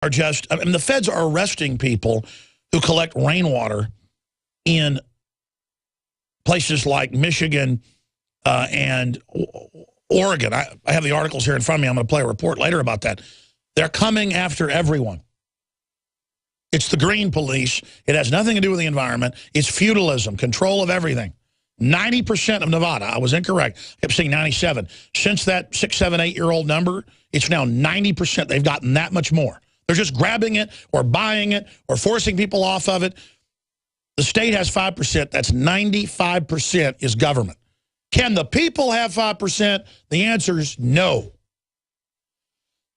are just, I mean, the feds are arresting people who collect rainwater in places like Michigan and Oregon. I have the articles here in front of me. I'm going to play a report later about that. They're coming after everyone. It's the green police. It has nothing to do with the environment. It's feudalism, control of everything. 90% of Nevada, I was incorrect. I kept saying 97. Since that 6, 7, 8-year-old number, it's now 90%. They've gotten that much more. They're just grabbing it or buying it or forcing people off of it. The state has 5%. That's 95% is government. Can the people have 5%? The answer is no.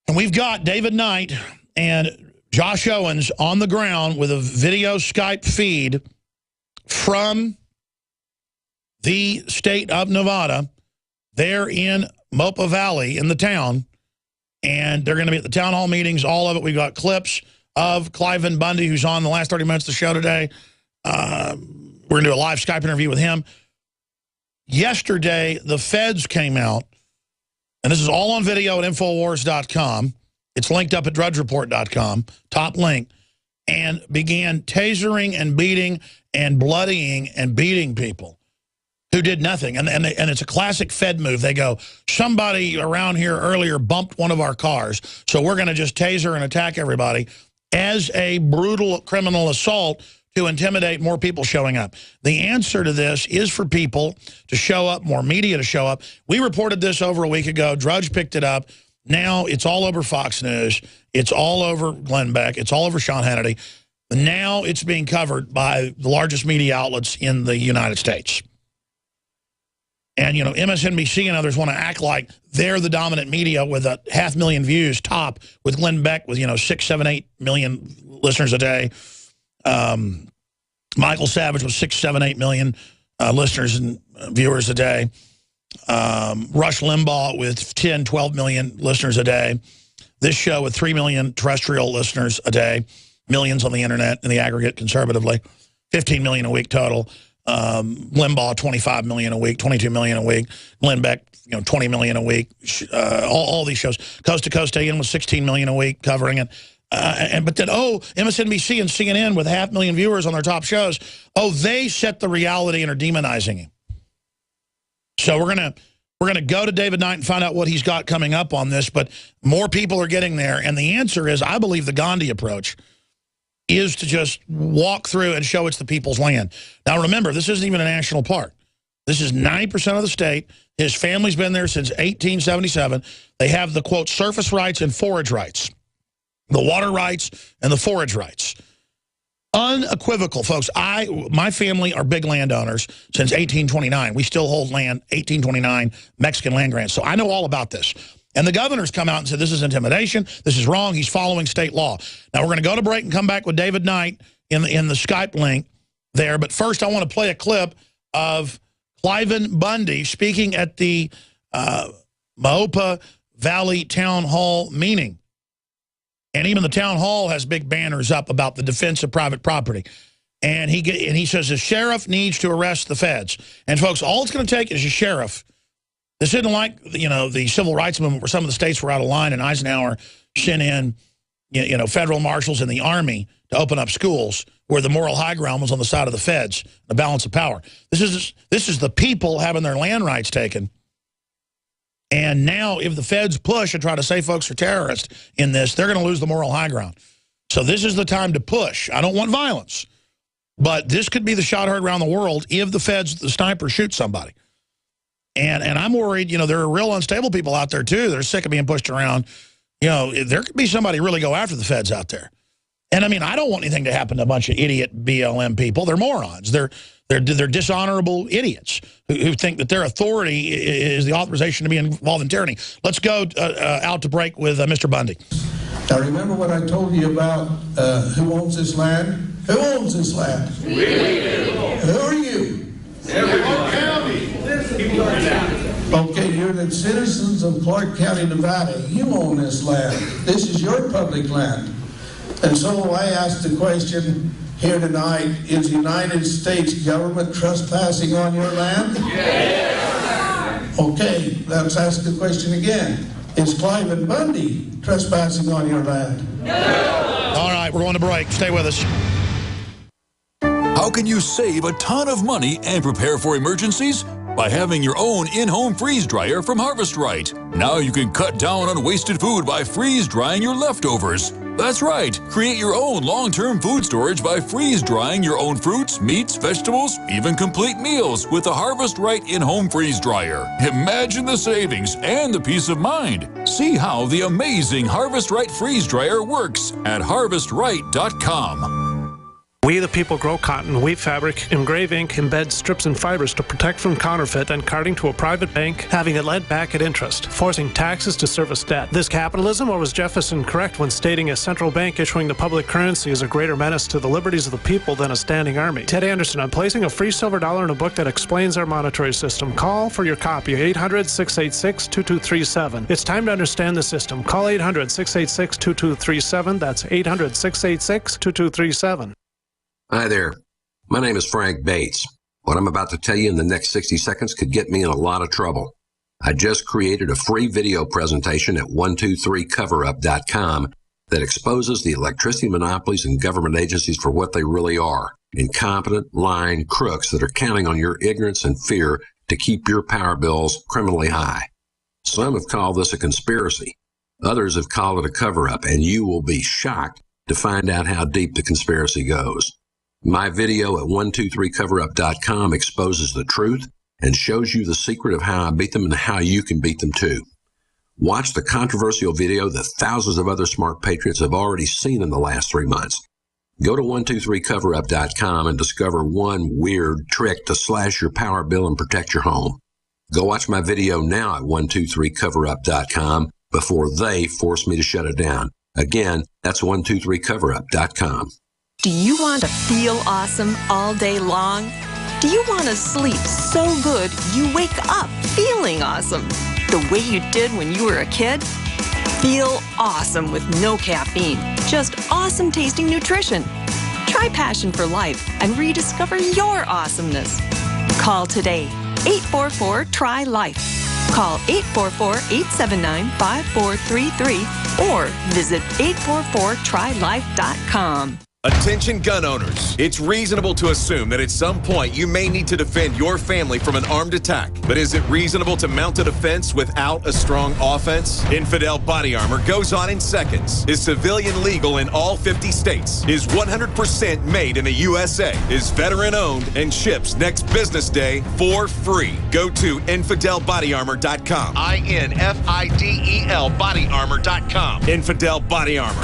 And we've got David Knight and Josh Owens on the ground with a video Skype feed from the state of Nevada. They're in Mopa Valley in the town, and they're going to be at the town hall meetings, all of it. We've got clips of Cliven Bundy, who's on the last 30 minutes of the show today. We're going to do a live Skype interview with him. Yesterday, the feds came out, and this is all on video at Infowars.com. It's linked up at DrudgeReport.com, top link, and began tasering and beating and bloodying and beating people who did nothing. And it's a classic Fed move. They go, somebody around here earlier bumped one of our cars, so we're going to just taser and attack everybody as a brutal criminal assault to intimidate more people showing up. The answer to this is for people to show up, more media to show up. We reported this over a week ago. Drudge picked it up. Now it's all over Fox News. It's all over Glenn Beck. It's all over Sean Hannity. Now it's being covered by the largest media outlets in the United States. And, you know, MSNBC and others want to act like they're the dominant media with 500,000 views top, with Glenn Beck with, 6, 7, 8 million listeners a day. Michael Savage with 6, 7, 8 million listeners and viewers a day. Rush Limbaugh with 10, 12 million listeners a day. This show with 3 million terrestrial listeners a day. Millions on the internet in the aggregate conservatively. 15 million a week total. Limbaugh, 25 million a week, 22 million a week. Glenn Beck, 20 million a week. All these shows. Coast to Coast AM with 16 million a week covering it. But then, MSNBC and CNN with 500,000 viewers on their top shows, they set the reality and are demonizing him. So we're gonna go to David Knight and find out what he's got coming up on this. But more people are getting there, and the answer is, I believe the Gandhi approach is to just walk through and show it's the people's land. Now remember, this isn't even a national park. This is 90% of the state. His family's been there since 1877. They have the, quote, surface rights and forage rights. The water rights and the forage rights. Unequivocal, folks. My family are big landowners since 1829. We still hold land, 1829 Mexican land grants. So I know all about this. And the governor's come out and said, this is intimidation. This is wrong. He's following state law. Now, we're going to go to break and come back with David Knight in the Skype link there. But first, I want to play a clip of Cliven Bundy speaking at the Mopa Valley Town Hall meeting. And even the town hall has big banners up about the defense of private property. And he says the sheriff needs to arrest the feds. And, folks, all it's going to take is a sheriff. This isn't like, the civil rights movement where some of the states were out of line and Eisenhower sent in, federal marshals and the army to open up schools where the moral high ground was on the side of the feds, the balance of power. This is the people having their land rights taken. And now if the feds push and try to say folks are terrorists in this, they're going to lose the moral high ground. So this is the time to push. I don't want violence. But this could be the shot heard around the world if the feds, the sniper, shoot somebody. And I'm worried, there are real unstable people out there, too. They're sick of being pushed around. There could be somebody really go after the feds out there. And, I mean, I don't want anything to happen to a bunch of idiot BLM people. They're morons. They're dishonorable idiots who think that their authority is the authorization to be involved in tyranny. Let's go out to break with Mr. Bundy. Now, remember what I told you about who owns this land? Who owns this land? We do. Who are you? Everyone. County. Okay, you're the citizens of Clark County, Nevada. You own this land. This is your public land. And so I asked the question here tonight, is the United States government trespassing on your land? Yes. Okay, let's ask the question again. Is Cliven Bundy trespassing on your land? All right, we're going to break. Stay with us. How can you save a ton of money and prepare for emergencies? By having your own in-home freeze dryer from Harvest Right. Now you can cut down on wasted food by freeze drying your leftovers. That's right. Create your own long-term food storage by freeze drying your own fruits, meats, vegetables, even complete meals with the Harvest Right in-home freeze dryer. Imagine the savings and the peace of mind. See how the amazing Harvest Right freeze dryer works at harvestright.com. We the people grow cotton, weave fabric, engrave ink, embed strips and fibers to protect from counterfeit and carting to a private bank, having it lent back at interest, forcing taxes to service debt. This capitalism, or was Jefferson correct when stating a central bank issuing the public currency is a greater menace to the liberties of the people than a standing army? Ted Anderson, I'm placing a free silver dollar in a book that explains our monetary system. Call for your copy, 800-686-2237. It's time to understand the system. Call 800-686-2237. That's 800-686-2237. Hi there. My name is Frank Bates. What I'm about to tell you in the next 60 seconds could get me in a lot of trouble. I just created a free video presentation at 123coverup.com that exposes the electricity monopolies and government agencies for what they really are: incompetent, lying crooks that are counting on your ignorance and fear to keep your power bills criminally high. Some have called this a conspiracy. Others have called it a cover-up, and you will be shocked to find out how deep the conspiracy goes. My video at 123coverup.com exposes the truth and shows you the secret of how I beat them and how you can beat them too. Watch the controversial video that thousands of other smart patriots have already seen in the last 3 months. Go to 123coverup.com and discover one weird trick to slash your power bill and protect your home. Go watch my video now at 123coverup.com before they force me to shut it down. Again, that's 123coverup.com. Do you want to feel awesome all day long? Do you want to sleep so good you wake up feeling awesome, the way you did when you were a kid? Feel awesome with no caffeine, just awesome tasting nutrition. Try Passion for Life and rediscover your awesomeness. Call today, 844-TRY-LIFE. Call 844-879-5433 or visit 844trylife.com. Attention gun owners, it's reasonable to assume that at some point you may need to defend your family from an armed attack. But is it reasonable to mount a defense without a strong offense? Infidel Body Armor goes on in seconds, is civilian legal in all 50 states, is 100% made in the USA, is veteran owned, and ships next business day for free. Go to InfidelBodyArmor.com. INFIDEL BodyArmor.com. Infidel Body Armor.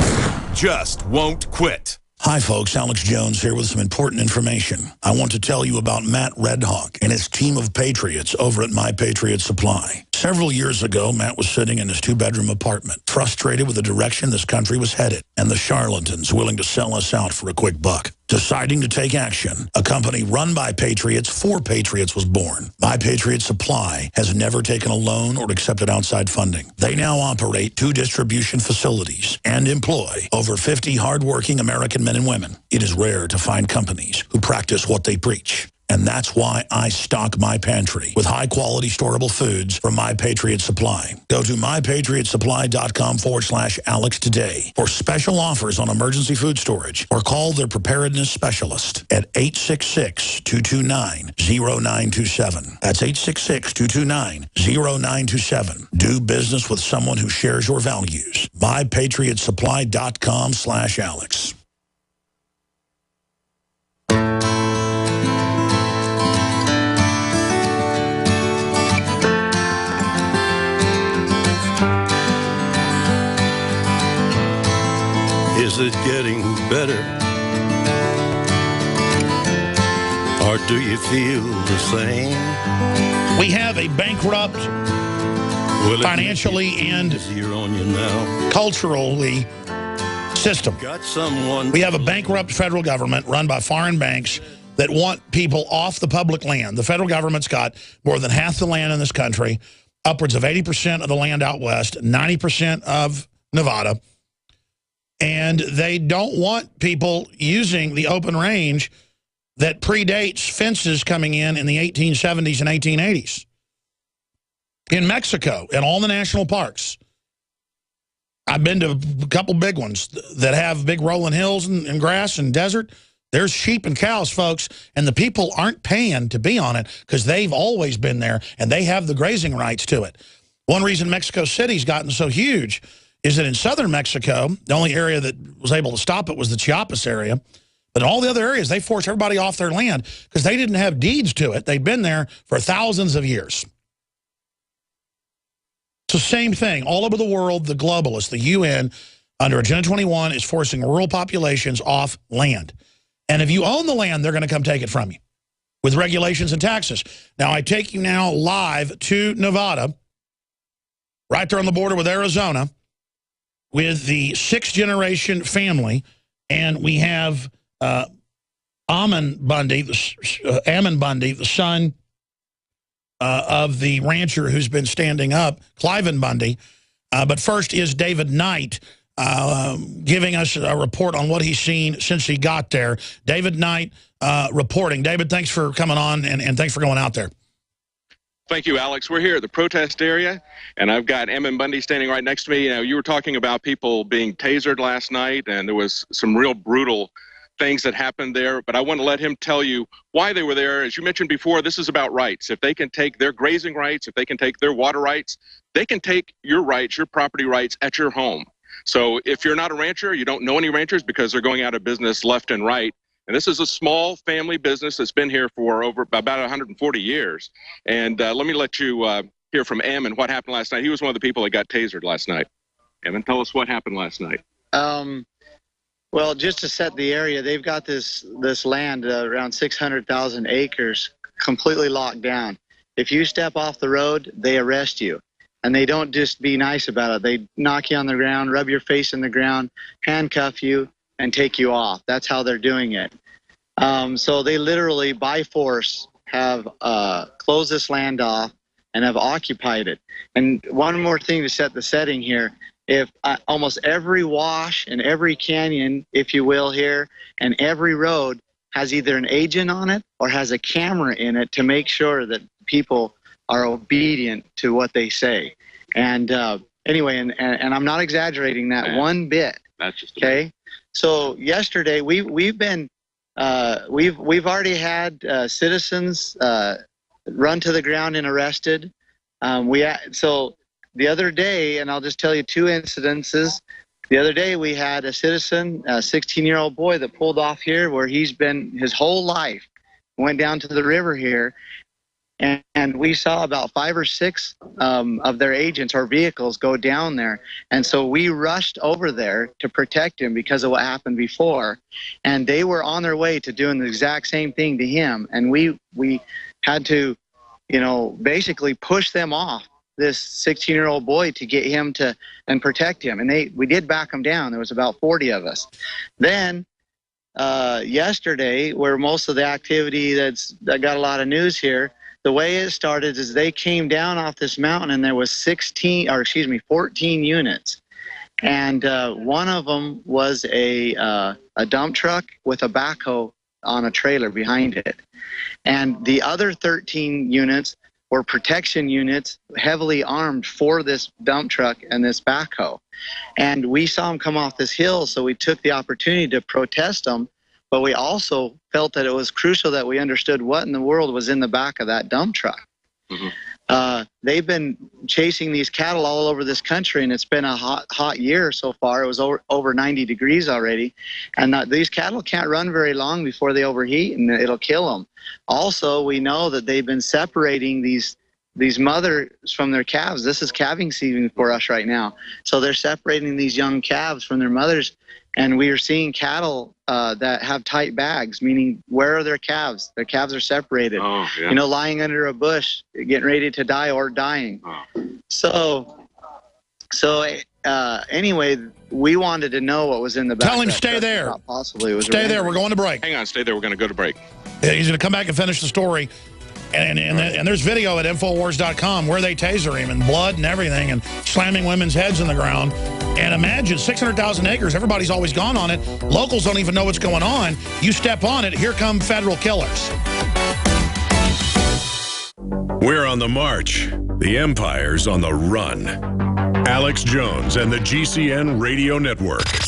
Just won't quit. Hi, folks. Alex Jones here with some important information. I want to tell you about Matt Redhawk and his team of patriots over at My Patriot Supply. Several years ago, Matt was sitting in his two-bedroom apartment, frustrated with the direction this country was headed and the charlatans willing to sell us out for a quick buck. Deciding to take action, a company run by patriots for patriots was born. My Patriot Supply has never taken a loan or accepted outside funding. They now operate 2 distribution facilities and employ over 50 hardworking American men and women. It is rare to find companies who practice what they preach. And that's why I stock my pantry with high-quality storable foods from My Patriot Supply. Go to mypatriotsupply.com/Alex today for special offers on emergency food storage, or call their preparedness specialist at 866-229-0927. That's 866-229-0927. Do business with someone who shares your values. mypatriotsupply.com/Alex. Is it getting better? Or do you feel the same? We have a bankrupt, financially and culturally system. We have a bankrupt federal government run by foreign banks that want people off the public land. The federal government's got more than half the land in this country, upwards of 80% of the land out west, 90% of Nevada. And they don't want people using the open range that predates fences coming in the 1870s and 1880s. In Mexico, in all the national parks, I've been to a couple big ones that have big rolling hills and grass and desert. There's sheep and cows, folks, and the people aren't paying to be on it because they've always been there, and they have the grazing rights to it. One reason Mexico City's gotten so huge is that in southern Mexico, the only area that was able to stop it was the Chiapas area. But in all the other areas, they forced everybody off their land because they didn't have deeds to it. They'd been there for thousands of years. So same thing. All over the world, the globalists, the UN, under Agenda 21, is forcing rural populations off land. And if you own the land, they're going to come take it from you with regulations and taxes. Now, I take you now live to Nevada, right there on the border with Arizona, with the 6th-generation family. And we have Ammon Bundy, the son of the rancher who's been standing up, Cliven Bundy. But first is David Knight, giving us a report on what he's seen since he got there. David Knight reporting. David, thanks for coming on, and thanks for going out there. Thank you, Alex. We're here at the protest area, and I've got Ammon Bundy standing right next to me. You know, you were talking about people being tasered last night, and there was some real brutal things that happened there, but I want to let him tell you why they were there. As you mentioned before, this is about rights. If they can take their grazing rights, if they can take their water rights, they can take your rights, your property rights at your home. So if you're not a rancher, you don't know any ranchers because they're going out of business left and right. And this is a small family business that's been here for over about 140 years. And let me let you hear from Ammon what happened last night. He was one of the people that got tasered last night. Ammon, tell us what happened last night. Well, just to set the area, they've got this land around 600,000 acres completely locked down. If you step off the road, they arrest you. And they don't just be nice about it. They knock you on the ground, rub your face in the ground, handcuff you, and take you off. That's how they're doing it. So they literally, by force, have closed this land off and have occupied it. And one more thing to set the setting here. If almost every wash and every canyon, if you will, here, and every road has either an agent on it or has a camera in it to make sure that people are obedient to what they say. And anyway, and I'm not exaggerating that one bit. That's just okay. So yesterday we've already had citizens run to the ground and arrested. So the other day, and I'll just tell you 2 incidences. The other day we had a citizen, a 16-year-old boy that pulled off here where he's been his whole life, went down to the river here, and we saw about 5 or 6 of their agents or vehicles go down there. And so we rushed over there to protect him because of what happened before. And they were on their way to doing the exact same thing to him. And we had to, basically push them off this 16-year-old boy to get him and protect him. And we did back him down. There was about 40 of us. Then yesterday, where most of the activity that got a lot of news here, the way it started is they came down off this mountain and there was 14 units. And one of them was a dump truck with a backhoe on a trailer behind it. And the other 13 units were protection units heavily armed for this dump truck and this backhoe. And we saw them come off this hill, so we took the opportunity to protest them. But we also felt that it was crucial that we understood what in the world was in the back of that dump truck. Mm-hmm. They've been chasing these cattle all over this country, and it's been a hot year so far. It was over 90 degrees already. And these cattle can't run very long before they overheat, and it'll kill them. Also, we know that they've been separating these mothers from their calves. This is calving season for us right now. So they're separating these young calves from their mothers. And we are seeing cattle that have tight bags, meaning where are their calves? Their calves are separated, lying under a bush, getting ready to die or dying. So anyway, we wanted to know what was in the back. Tell him stay there. Possibly it was stay there. We're going to break. Hang on, stay there. We're going to go to break. He's going to come back and finish the story. And there's video at Infowars.com where they taser him and blood and everything and slamming women's heads in the ground. And imagine 600,000 acres. Everybody's always gone on it. Locals don't even know what's going on. You step on it, here come federal killers. We're on the march. The empire's on the run. Alex Jones and the GCN Radio Network.